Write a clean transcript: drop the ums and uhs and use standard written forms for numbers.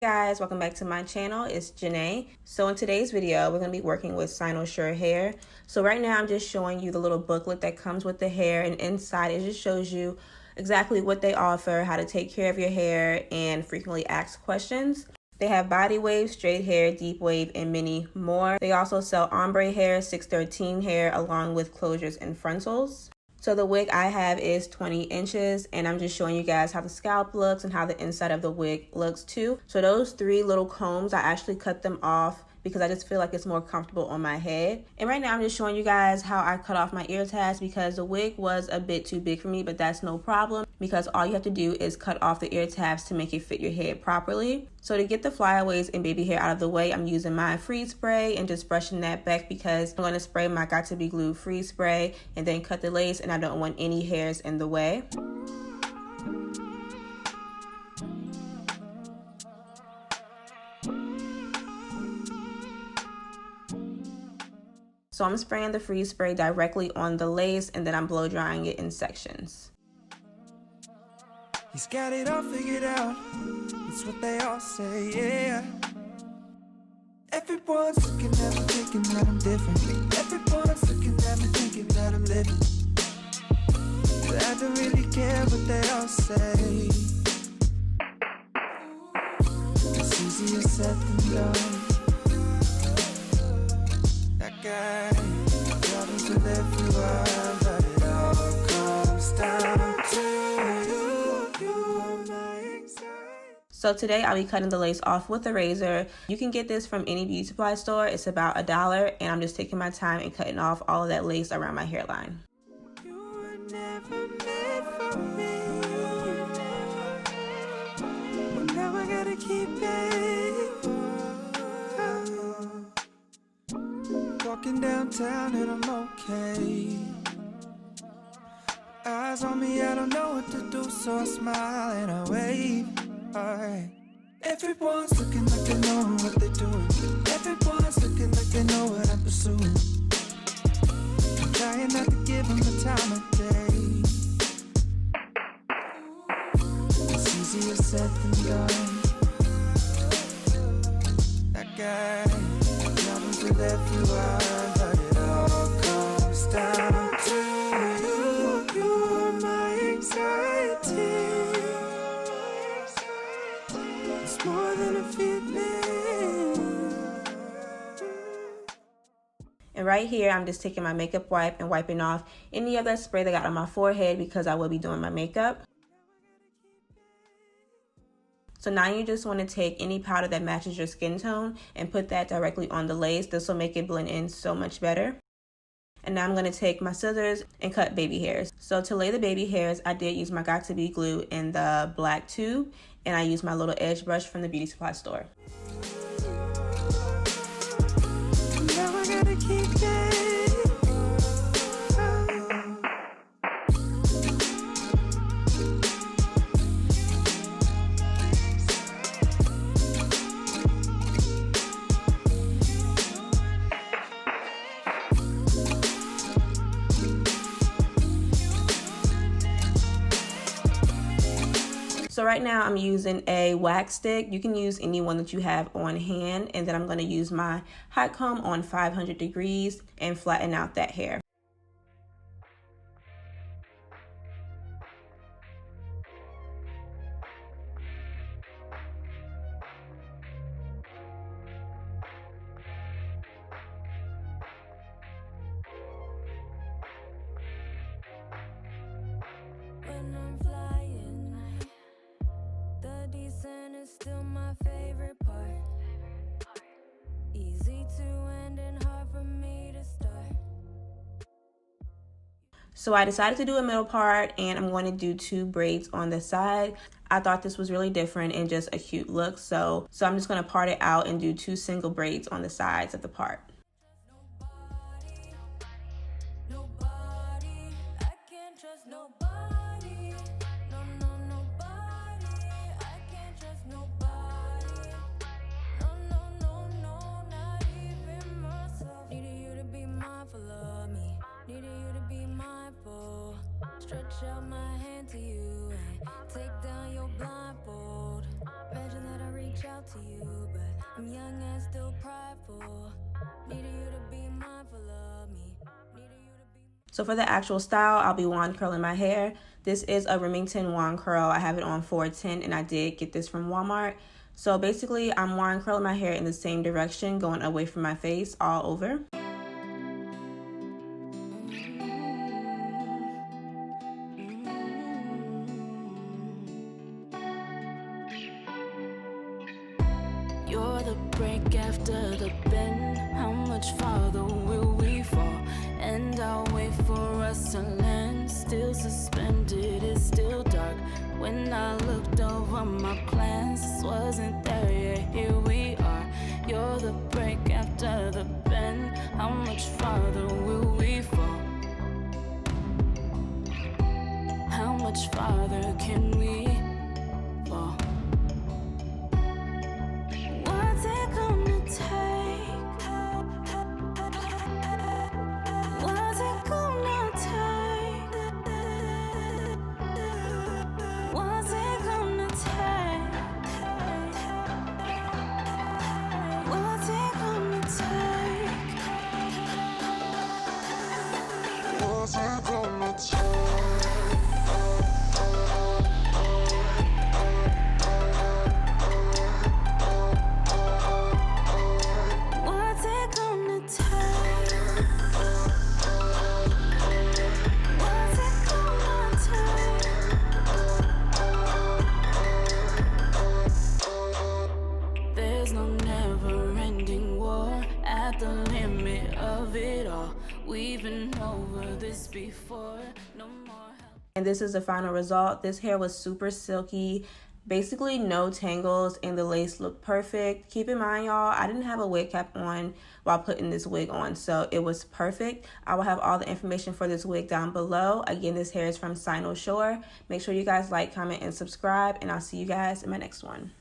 Guys, welcome back to my channel. It's Janae. So in today's video, we're going to be working with Cynosure Hair. So right now I'm just showing you the little booklet that comes with the hair, and inside it just shows you exactly what they offer, how to take care of your hair, and frequently asked questions. They have body wave, straight hair, deep wave, and many more. They also sell ombre hair, 613 hair, along with closures and frontals. So the wig I have is 20 inches, and I'm just showing you guys how the scalp looks and how the inside of the wig looks too. So those three little combs, I actually cut them off because I just feel like it's more comfortable on my head. And right now I'm just showing you guys how I cut off my ear tabs because the wig was a bit too big for me, but that's no problem because all you have to do is cut off the ear tabs to make it fit your head properly. So to get the flyaways and baby hair out of the way, I'm using my freeze spray and just brushing that back because I'm going to spray my Got To Be Glue freeze spray and then cut the lace, and I don't want any hairs in the way. So I'm spraying the freeze spray directly on the lace, and then I'm blow drying it in sections. He's got it all figured out, it's what they all say, yeah. Everyone's looking at me thinking that I'm different. Everyone's looking at me thinking that I'm living. But I don't really care what they all say. It's easier said than done. That guy, problems with everyone, but it all comes down to you. So today I'll be cutting the lace off with a razor. You can get this from any beauty supply store. It's about $1, and I'm just taking my time and cutting off all of that lace around my hairline. You were never made for me. Well, now I gotta keep it. Walking downtown and I'm okay. Eyes on me, I don't know what to do, so I smile and I wave. Alright. Everyone's looking like they know what they're doing. Everyone's looking like they know what I'm pursuing. I'm trying not to give them the time of day. It's easier said than done. That guy, problems with everyone, but it all comes down to you. You are my anxiety. It's more than a feeling. And right here, I'm just taking my makeup wipe and wiping off any of that spray that got on my forehead because I will be doing my makeup. So now you just want to take any powder that matches your skin tone and put that directly on the lace. This will make it blend in so much better. And now I'm going to take my scissors and cut baby hairs. So to lay the baby hairs, I did use my Got To Be glue in the black tube, and I used my little edge brush from the beauty supply store. Now I gotta keep it. So right now I'm using a wax stick. You can use any one that you have on hand, and then I'm going to use my hot comb on 500 degrees and flatten out that hair. When I'm flying, the descent is still my favorite part. Easy to end and hard for me to start. So I decided to do a middle part, and I'm going to do 2 braids on the side. I thought this was really different and just a cute look, so I'm just going to part it out and do 2 single braids on the sides of the part. Nobody, I can't trust nobody. No, no, nobody, I can't trust nobody. No, no, no, no, not even myself. Needed you to be mindful of me. Needed you to be mindful. Stretch out my hand to you and take down your blindfold. Imagine that I reach out to still prideful. Needed you to be mindful of me. Needed you to be. So for the actual style, I'll be wand curling my hair. This is a Remington wand curl. I have it on 410 and I did get this from Walmart. So basically, I'm wand curling my hair in the same direction, going away from my face all over. You're the break after the bend. How much farther will we fall? And I'll wait for us to land. Still suspended, it's still dark. When I looked over my plans, this wasn't there yet. Here we are. You're the break after the bend. How much farther will we fall? How much farther can we fall? What's it gonna take? What's it gonna take? What's it gonna take? What's it gonna take? What's it gonna take? What's it gonna take? What's it gonna take? There's no never-ending war at the limit of it all. We've been over this before. No more help. And this is the final result. This hair was super silky, basically no tangles, and the lace looked perfect. Keep in mind, y'all, I didn't have a wig cap on while putting this wig on, so it was perfect. I will have all the information for this wig down below. Again, this hair is from Cynosure. Make sure you guys like, comment, and subscribe, and I'll see you guys in my next one.